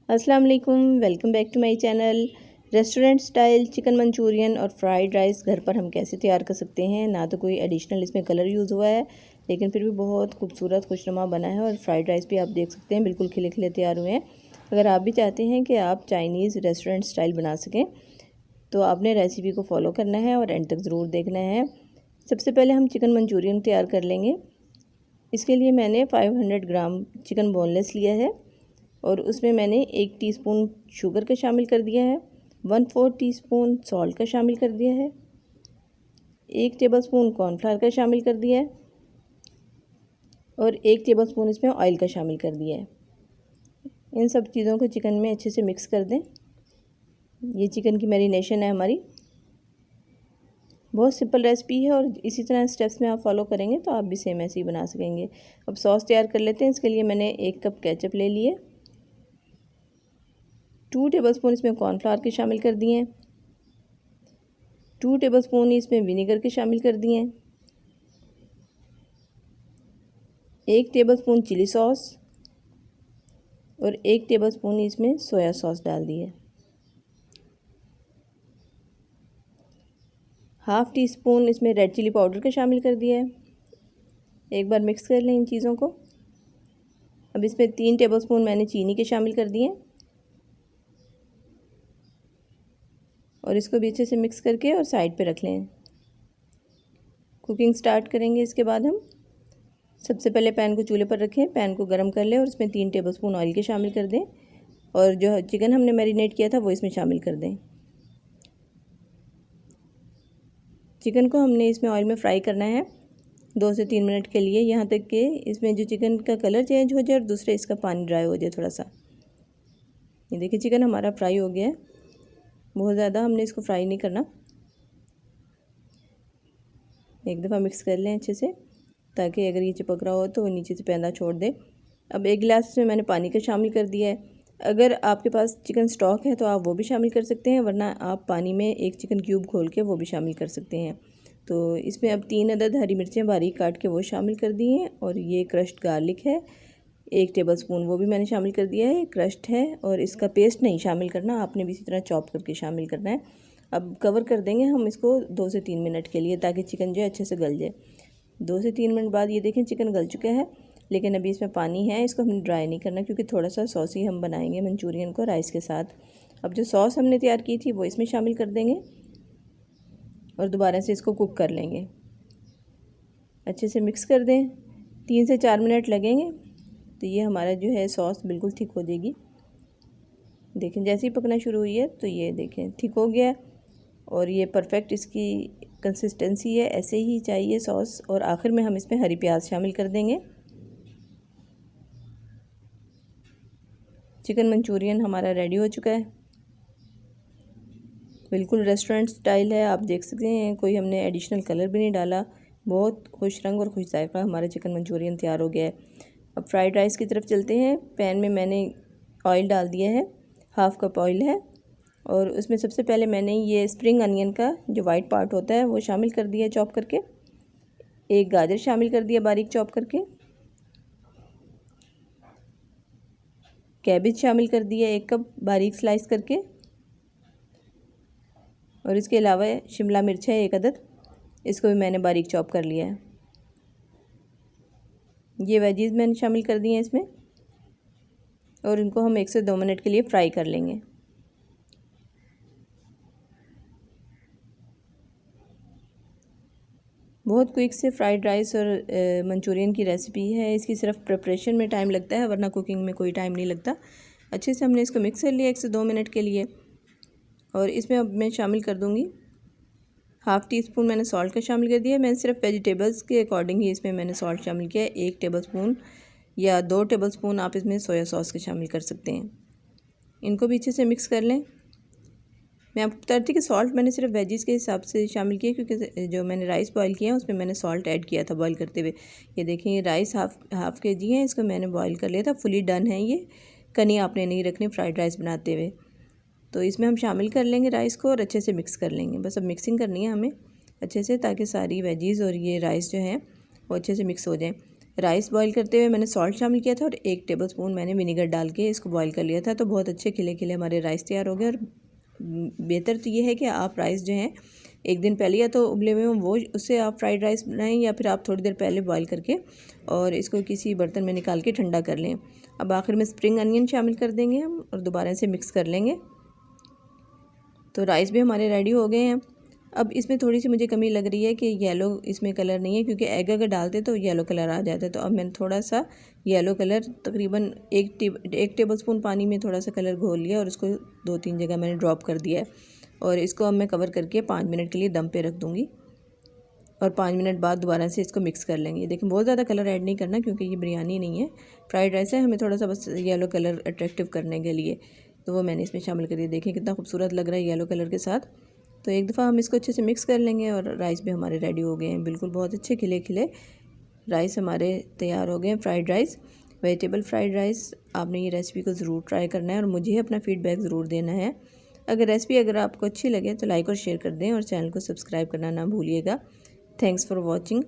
अस्सलाम वालेकुम, welcome back to my channel. Restaurant style chicken manchurian और फ्राइड राइस घर पर हम कैसे तैयार कर सकते हैं। ना तो कोई एडिशनल इसमें कलर यूज़ हुआ है, लेकिन फिर भी बहुत खूबसूरत खुशनुमा बना है। और फ्राइड राइस भी आप देख सकते हैं बिल्कुल खिले खिले तैयार हुए हैं। अगर आप भी चाहते हैं कि आप चाइनीज़ रेस्टोरेंट स्टाइल बना सकें तो आपने रेसिपी को फॉलो करना है और एंड तक ज़रूर देखना है। सबसे पहले हम चिकन मंचूरियन तैयार कर लेंगे। इसके लिए मैंने 500 ग्राम चिकन बोनलेस लिया है और उसमें मैंने 1 टीस्पून शुगर का शामिल कर दिया है, 1/4 टीस्पून सॉल्ट का शामिल कर दिया है, 1 टेबलस्पून कॉर्नफ्लावर का शामिल कर दिया है और 1 टेबलस्पून इसमें ऑयल का शामिल कर दिया है। इन सब चीज़ों को चिकन में अच्छे से मिक्स कर दें। ये चिकन की मैरिनेशन है हमारी। बहुत सिंपल रेसिपी है और इसी तरह स्टेप्स में आप फॉलो करेंगे तो आप भी सेम ऐसे ही बना सकेंगे। अब सॉस तैयार कर लेते हैं। इसके लिए मैंने 1 कप केचप ले लिए, 2 टेबलस्पून इसमें कॉर्नफ्लावर के शामिल कर दिए हैं, 2 टेबलस्पून इसमें विनेगर के शामिल कर दिए हैं, 1 टेबलस्पून चिली सॉस और 1 टेबलस्पून इसमें सोया सॉस डाल दिए, हाफ़ टी स्पून इसमें रेड चिली पाउडर का शामिल कर दिया है। एक बार मिक्स कर लें इन चीज़ों को। अब इसमें 3 टेबलस्पून मैंने चीनी के शामिल कर दिए और इसको भी अच्छे से मिक्स करके और साइड पे रख लें। कुकिंग स्टार्ट करेंगे। इसके बाद हम सबसे पहले पैन को चूल्हे पर रखें, पैन को गर्म कर लें और इसमें 3 टेबलस्पून ऑयल के शामिल कर दें और जो चिकन हमने मैरिनेट किया था वो इसमें शामिल कर दें। चिकन को हमने इसमें ऑयल में फ्राई करना है 2 से 3 मिनट के लिए, यहाँ तक कि इसमें जो चिकन का कलर चेंज हो जाए और दूसरे इसका पानी ड्राई हो जाए थोड़ा सा। ये देखिए चिकन हमारा फ्राई हो गया है। बहुत ज़्यादा हमने इसको फ्राई नहीं करना। एक दफ़ा मिक्स कर लें अच्छे से ताकि अगर ये चिपक रहा हो तो वो नीचे से पैंदा छोड़ दे। अब 1 गिलास इसमें मैंने पानी का शामिल कर दिया है। अगर आपके पास चिकन स्टॉक है तो आप वो भी शामिल कर सकते हैं, वरना आप पानी में 1 चिकन क्यूब घोल के वो भी शामिल कर सकते हैं। तो इसमें अब 3 अदद हरी मिर्चें बारीक काट के वो शामिल कर दी हैं और ये क्रश्ड गार्लिक है 1 टेबलस्पून, वो भी मैंने शामिल कर दिया है। क्रश्ड है और इसका पेस्ट नहीं शामिल करना, आपने भी इसी तरह चॉप करके शामिल करना है। अब कवर कर देंगे हम इसको 2 से 3 मिनट के लिए ताकि चिकन जो है अच्छे से गल जाए। 2 से 3 मिनट बाद ये देखें चिकन गल चुका है, लेकिन अभी इसमें पानी है। इसको हमने ड्राई नहीं करना क्योंकि थोड़ा सा सॉसी हम बनाएंगे मंचूरियन को राइस के साथ। अब जो सॉस हमने तैयार की थी वो इसमें शामिल कर देंगे और दोबारा से इसको कुक कर लेंगे। अच्छे से मिक्स कर दें। 3 से 4 मिनट लगेंगे तो ये हमारा जो है सॉस बिल्कुल थिक हो जाएगी। देखें जैसे ही पकना शुरू हुई है तो ये देखें थिक हो गया और ये परफेक्ट इसकी कंसिस्टेंसी है, ऐसे ही चाहिए सॉस। और आखिर में हम इसमें हरी प्याज शामिल कर देंगे। चिकन मंचूरियन हमारा रेडी हो चुका है। बिल्कुल रेस्टोरेंट स्टाइल है, आप देख सकते हैं। कोई हमने एडिशनल कलर भी नहीं डाला। बहुत खुश रंग और खुश जायका हमारा चिकन मंचूरियन तैयार हो गया है। अब फ्राइड राइस की तरफ चलते हैं। पैन में मैंने ऑयल डाल दिया है, 1/2 कप ऑयल है और उसमें सबसे पहले मैंने ये स्प्रिंग अनियन का जो वाइट पार्ट होता है वो शामिल कर दिया चॉप करके। 1 गाजर शामिल कर दिया बारीक चॉप करके। कैबेज शामिल कर दिया 1 कप बारीक स्लाइस करके और इसके अलावा शिमला मिर्च है 1 अदद, इसको भी मैंने बारीक चॉप कर लिया है। ये वेजीज मैंने शामिल कर दिए हैं इसमें और इनको हम 1 से 2 मिनट के लिए फ्राई कर लेंगे। बहुत क्विक से फ्राइड राइस और मंचूरियन की रेसिपी है। इसकी सिर्फ प्रिपरेशन में टाइम लगता है, वरना कुकिंग में कोई टाइम नहीं लगता। अच्छे से हमने इसको मिक्स कर लिया 1 से 2 मिनट के लिए और इसमें अब मैं शामिल कर दूँगी 1/2 टीस्पून मैंने सॉल्ट का शामिल कर दिया। मैंने सिर्फ वेजिटेबल्स के अकॉर्डिंग ही इसमें मैंने सॉल्ट शामिल किया है। 1 टेबलस्पून या 2 टेबलस्पून आप इसमें सोया सॉस के शामिल कर सकते हैं। इनको भी अच्छे से मिक्स कर लें। मैं आपको बता रही थी कि सॉल्ट मैंने सिर्फ वेजिस के हिसाब से शामिल किया क्योंकि जो मैंने राइस बॉईल किया है उसमें मैंने सॉल्ट ऐड किया था बॉईल करते हुए। ये देखें ये राइस हाफ़ kg है, इसको मैंने बॉईल कर लिया था। फुली डन है ये, कनी आपने नहीं रखनी फ्राइड राइस बनाते हुए। तो इसमें हम शामिल कर लेंगे राइस को और अच्छे से मिक्स कर लेंगे। बस अब मिक्सिंग करनी है हमें अच्छे से ताकि सारी वेजीज़ और ये राइस जो हैं वो अच्छे से मिक्स हो जाएँ। राइस बॉईल करते हुए मैंने सॉल्ट शामिल किया था और 1 टेबलस्पून मैंने विनेगर डाल के इसको बॉईल कर लिया था। तो बहुत अच्छे खिले खिले हमारे राइस तैयार हो गए। और बेहतर तो ये है कि आप राइस जो हैं एक दिन पहले या तो उबले हुए वो उससे आप फ्राइड राइस बनाएं, या फिर आप थोड़ी देर पहले बॉईल करके और इसको किसी बर्तन में निकाल के ठंडा कर लें। अब आखिर में स्प्रिंग अनियन शामिल कर देंगे हम और दोबारा से मिक्स कर लेंगे। तो राइस भी हमारे रेडी हो गए हैं। अब इसमें थोड़ी सी मुझे कमी लग रही है कि येलो इसमें कलर नहीं है, क्योंकि एग अगर डालते तो येलो कलर आ जाता है। तो अब मैंने थोड़ा सा येलो कलर तकरीबन एक टेबलस्पून पानी में थोड़ा सा कलर घोल लिया और उसको 2-3 जगह मैंने ड्रॉप कर दिया है। और इसको अब मैं कवर करके 5 मिनट के लिए दम पे रख दूँगी और 5 मिनट बाद दोबारा से इसको मिक्स कर लेंगे। देखिए बहुत ज़्यादा कलर ऐड नहीं करना, क्योंकि ये बिरयानी नहीं है, फ्राइड राइस है, हमें थोड़ा सा बस येलो कलर अट्रैक्टिव करने के लिए। तो वो मैंने इसमें शामिल कर दिया। देखिए कितना खूबसूरत लग रहा है येलो कलर के साथ। तो एक दफ़ा हम इसको अच्छे से मिक्स कर लेंगे और राइस भी हमारे रेडी हो गए हैं। बिल्कुल बहुत अच्छे खिले खिले राइस हमारे तैयार हो गए हैं, fried rice, vegetable fried rice. आपने ये रेसिपी को ज़रूर ट्राई करना है और मुझे अपना फ़ीडबैक ज़रूर देना है। अगर आपको अच्छी लगे तो लाइक और शेयर कर दें और चैनल को सब्सक्राइब करना ना भूलिएगा। Thanks for watching.